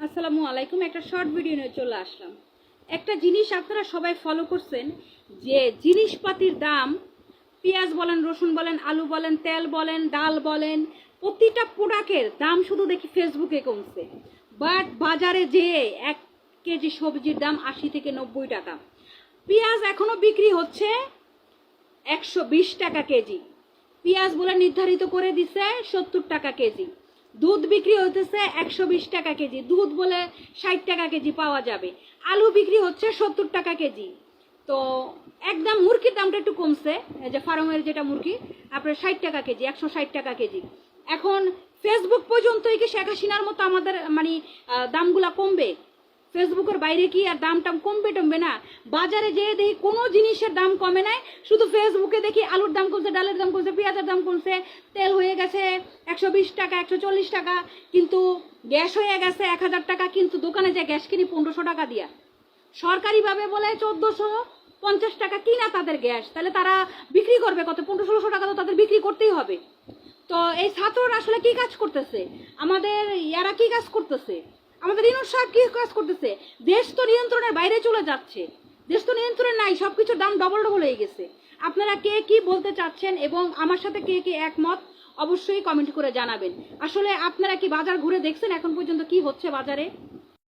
আসসালামু আলাইকুম। একটা শর্ট ভিডিও নিয়ে চলে আসলাম। একটা জিনিস আপনারা সবাই ফলো করছেন যে জিনিসপাতির দাম, পেঁয়াজ বলেন, রসুন বলেন, আলু বলেন, তেল বলেন, ডাল বলেন, প্রতিটা প্রোডাক্টের দাম শুধু দেখি ফেসবুকে কমছে, বাট বাজারে যেয়ে 1 কেজি সবজির দাম 80 থেকে 90 টাকা। পেঁয়াজ এখনো বিক্রি হচ্ছে 120 টাকা কেজি। পেঁয়াজ বলে নির্ধারিত করে দিছে 70 টাকা কেজি। দুধ বিক্রি হতেছে 120 টাকা কেজি, দুধ বলে 60 টাকা কেজি পাওয়া যাবে। আলু বিক্রি হচ্ছে 70 টাকা কেজি। তো একদম মুরগির দামটা একটু কমছে, যে ফার্মের যেটা মুরগি আপনার 60 টাকা কেজি, 160 টাকা কেজি। এখন ফেসবুক পর্যন্তই কি শেখ হাসিনার মতো আমাদের মানে দামগুলা কমবে? ফেসবুকের বাইরে কি আর দাম টাম কমবে টমবে না? বাজারে যেয়ে দেখি কোনো জিনিসের দাম কমে নাই, শুধু ফেসবুকে দেখি আলুর দাম কমছে, ডালের দাম কমছে, পেঁয়াজের দাম কমছে, তেল হয়ে গেছে 120 টাকা, 140 টাকা, কিন্তু গ্যাস হয়ে গেছে 1000 টাকা। কিন্তু দোকানে যে গ্যাস কিনি 1500 টাকা দিয়া, সরকারিভাবে বলে 1450 টাকা কিনা তাদের গ্যাস, তাহলে তারা বিক্রি করবে কত? 1500-1600 টাকা তো তাদের বিক্রি করতেই হবে। তো এই ছাত্ররা আসলে কি কাজ করতেছে? আমাদের ইয়ারা কি কাজ করতেছে? আমাদের ইনুস সাহেব কি কাজ করতেছে? দেশ তো নিয়ন্ত্রণের বাইরে চলে যাচ্ছে, দেশ তো নিয়ন্ত্রণে নাই, সবকিছুর দাম ডবল ডবল হয়ে গেছে। আপনারা কে কি বলতে চাচ্ছেন এবং আমার সাথে কে কে একমত অবশ্যই কমেন্ট করে জানাবেন। আসলে আপনারা কি বাজার ঘুরে দেখছেন এখন পর্যন্ত কি হচ্ছে বাজারে?